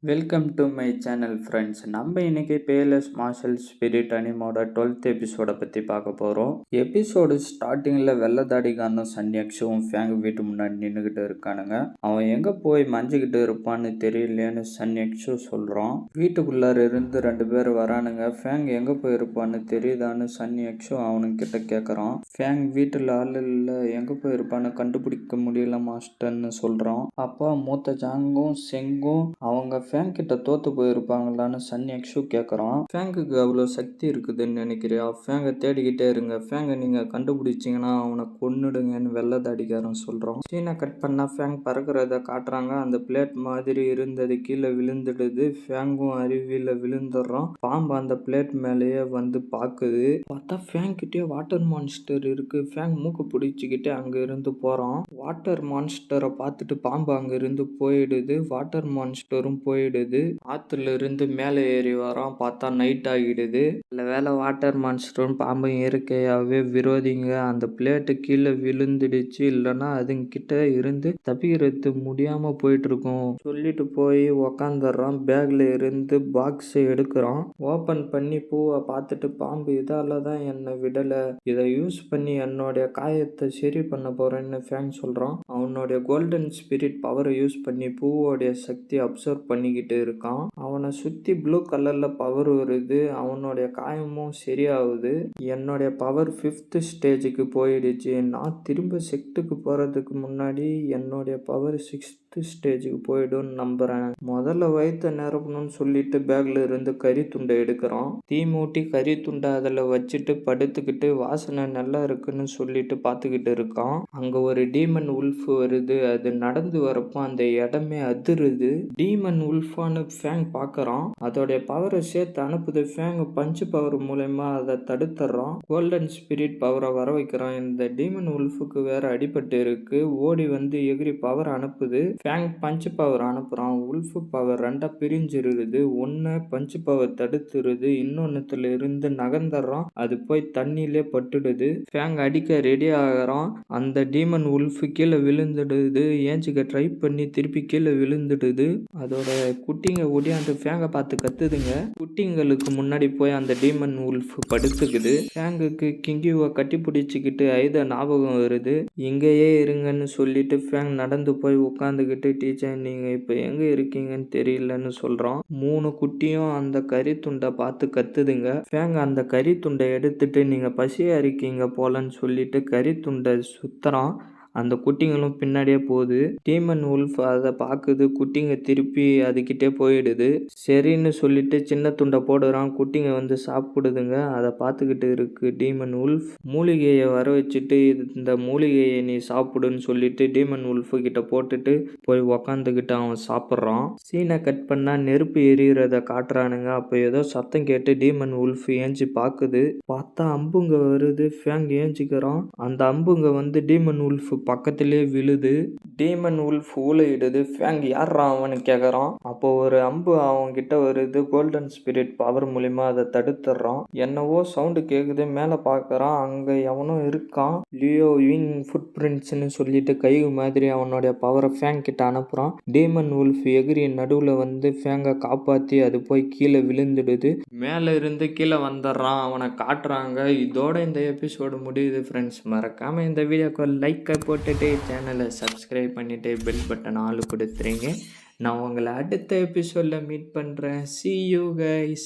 Welcome to my channel friends. நம்ம இன்னைக்கு palace marshal spirit அனிமோட 12th எபிசோடை பற்றி பார்க்க போகிறோம். எபிசோடு ஸ்டார்டிங்கில் வெள்ளதாடிகாரனும் சன்யாக்ஷும் ஃபேங் வீட்டு முன்னாடி நின்றுக்கிட்டு இருக்கானுங்க. அவன் எங்கே போய் மஞ்சுக்கிட்டு இருப்பான்னு தெரியலையேன்னு சன்யாக்ஷு சொல்கிறான். வீட்டுக்குள்ளார இருந்து 2 பேர் வரானுங்க. ஃபேங் எங்கே போயிருப்பான்னு தெரியுதான்னு சன்யாக்ஷு அவனுக்கிட்ட கேட்குறான். ஃபேங் வீட்டில் ஆள் இல்லை, எங்கே போயிருப்பான்னு கண்டுபிடிக்க முடியல மாஸ்டர்னு சொல்கிறான். அப்பா மூத்த ஜாங்கும் செங்கும் அவங்க ஃபேங் கிட்ட தோத்து போயிருப்பாங்களான்னு சன்யாக்ஷு கேட்குறான். ஃபேங்குக்கு அவ்வளோ சக்தி இருக்குதுன்னு நினைக்கிறியா? ஃபேங்கை தேடிக்கிட்டே இருங்க, ஃபேங்கை நீங்கள் கண்டுபிடிச்சிங்கன்னா அவனை கொன்னுடுங்கன்னு வெள்ளதாடிக்காரன் சொல்கிறான். சீனை கட் பண்ணால் ஃபேங் பறக்கிறத காட்டுறாங்க. அந்த பிளேட் மாதிரி இருந்தது கீழே விழுந்துடுது. ஃபேங்கும் அருவியில் விழுந்துடுறான். பாம்பு அந்த பிளேட் மேலேயே வந்து பார்க்குது. பார்த்தா ஃபேங் கிட்டே வாட்டர் மான்ஸ்டர் இருக்கு. ஃபேங் மூக்கு பிடிச்சிக்கிட்டே அங்கே இருந்து போகிறான். வாட்டர் மான்ஸ்டரை பார்த்துட்டு பாம்பு அங்கே இருந்து போயிடுது. வாட்டர் மான்ஸ்டரும் போயிடுது. ஆத்துல இருந்து மேலே ஏறி வரான். பார்த்தா நைட் ஆகிடுது. நல்ல வேலை வாட்டர் மான்ஸ்டரும் பாம்பும் இயற்கையாகவே விரோதிங்க. அந்த பிளேட்டு கீழே விழுந்துடுச்சு, இல்லைன்னா அதுங்கிட்ட இருந்து தப்பிக்கிறது முடியாம போயிட்டு இருக்கும் சொல்லிட்டு போய் உக்காந்துடுறான். பேக்ல இருந்து பாக்ஸை எடுக்கிறான். ஓபன் பண்ணி பூவை பார்த்துட்டு பாம்பு இதால தான் என்னை விடலை, இதை யூஸ் பண்ணி என்னுடைய காயத்தை சரி பண்ண போறேன்னு ஃபேங் சொல்றான். அவனுடைய கோல்டன் ஸ்பிரிட் பவரை யூஸ் பண்ணி பூவோடைய சக்தி அப்சர்வ் பண்ணிக்கிட்டு இருக்கான். அவனை சுத்தி ப்ளூ கலர்ல பவர் வருது. அவனுடைய காயமும் சரியாகுது. என்னுடைய பவர் 5th ஸ்டேஜுக்கு போயிடுச்சு. நான் திரும்ப செக்டுக்கு போறதுக்கு முன்னாடி என்னுடைய பவர் 6th ஸ்டேஜுக்கு போயிடும் நம்புறேன். முதல்ல வயிற்ற நிரப்பணும்னு சொல்லிட்டு பேக்ல இருந்து கறி துண்டை எடுக்கிறான். தீ மூட்டி கறி துண்டை அதில் வச்சுட்டு படுத்துக்கிட்டு வாசனை நல்லா இருக்குன்னு சொல்லிட்டு பார்த்துக்கிட்டு இருக்கான். அங்க ஒரு டீமன் உல்ஃப் வருது. அது நடந்து வரப்போ அந்த இடமே அதிருது. டீமன் உல்ஃபான்னு ஃபேங் பார்க்கறான். அதோடைய பவரை சேர்த்து அனுப்புது. ஃபேங் பஞ்சு பவர் மூலயமா அதை தடுத்துறான். கோல்டன் ஸ்பிரிட் பவரை வர வைக்கிறான். இந்த டீமன் உல்ஃபுக்கு வேற அடிபட்டு இருக்கு. ஓடி வந்து எகிரி பவர் அனுப்புது. ஃபேங் பஞ்சு பவர் அனுப்புறான். உல்ஃப் பவர் 2 பிரிஞ்சிருக்குது. ஒன்னு பஞ்சு பவர் தடுத்துருது, இன்னொன்னுத்துல இருந்து நகர்ந்துடுறான். அது போய் தண்ணியிலே பட்டுடுது. ஃபேங் அடிக்க ரெடி ஆகிறான். அந்த டீமன் உல்ஃப் கீழே விழுந்துடுது. ஏஞ்சிக்க ட்ரை பண்ணி திருப்பி கீழே விழுந்துடுது. அதோட குட்டிங்க ஒடியாந்து ஃபேங்கை பார்த்து கத்துதுங்க. குட்டிங்களுக்கு முன்னாடி போய் அந்த டீமன் உல்ஃப் படுத்துக்குது. ஃபேங்குக்கு கிங்கிவை கட்டி பிடிச்சிக்கிட்டு ஐத ஞாபகம் வருது. இங்கேயே இருங்கன்னு சொல்லிட்டு ஃபேங் நடந்து போய் உட்காந்துக்கிட்டு, டீச்சர் நீங்க இப்ப எங்க இருக்கீங்கன்னு தெரியலன்னு சொல்றான். 3 குட்டியும் அந்த கறி துண்டை பார்த்து கத்துதுங்க. ஃபேங் அந்த கறி துண்டை எடுத்துட்டு நீங்க பசியா இருக்கீங்க போலன்னு சொல்லிட்டு கறி துண்டை சுத்துறான். அந்த குட்டிங்களும் பின்னாடியே போகுது. டீமன் உல்ஃப் அதை பார்க்குது. குட்டிங்க திருப்பி அதுக்கிட்டே போயிடுது. சரின்னு சொல்லிட்டு சின்ன துண்டை போடுறான். குட்டிங்க வந்து சாப்பிடுதுங்க. அதை பார்த்துக்கிட்டு இருக்கு டீமன் உல்ஃப். மூலிகையை வர வச்சுட்டு இந்த மூலிகையை நீ சாப்பிடுன்னு சொல்லிட்டு டீமன் உல்ஃப் கிட்ட போட்டுட்டு போய் உக்காந்துக்கிட்டு அவன் சாப்பிட்றான். சீனை கட் பண்ணா நெருப்பு எரியறத காட்டுறானுங்க. அப்போ ஏதோ சத்தம் கேட்டு டீமன் உல்ஃப் ஏஞ்சி பார்க்குது. பார்த்தா அம்புங்க வருது. ஃபேங் ஏஞ்சிக்கிறான். அந்த அம்புங்க வந்து டீமன் உல்ஃப் பக்கத்திலே விழுது. Demon wolf ஊளையிடுது. ஃபேங் யாரா அவனு கேட்கறான். அப்போ ஒரு அம்பு அவன் கிட்ட வருது. கோல்டன் ஸ்பிரிட் பவர் மூலியமா அதை தடுத்துறான். என்னவோ சவுண்டு கேக்குது. மேல பார்க்கறான். அங்க எவனோ இருக்கான். லியோ விங் ஃபுட் பிரிண்ட்ஸ்னு சொல்லிட்டு கை மாதிரி அவனுடைய பவரை ஃபேங் கிட்ட அனுப்புறான். டீமன் உல்ஃப் எகிரி நடுவுல வந்து ஃபேங்கை காப்பாத்தி அது போய் கீழே விழுந்துடுது. மேல இருந்து கீழே வந்துடுறான். அவனை காட்டுறாங்க. இதோட இந்த எபிசோடு முடியுது ஃப்ரெண்ட்ஸ். மறக்காம இந்த வீடியோக்கு லைக் போட்டுட்டு சேனலை சப்ஸ்கிரைப் பண்ணிட்டு பெல் பட்டன் ஆளு கொடுத்துறீங்க. நான் உங்களை அடுத்த எபிசோடில் மீட் பண்ணுறேன். See you guys.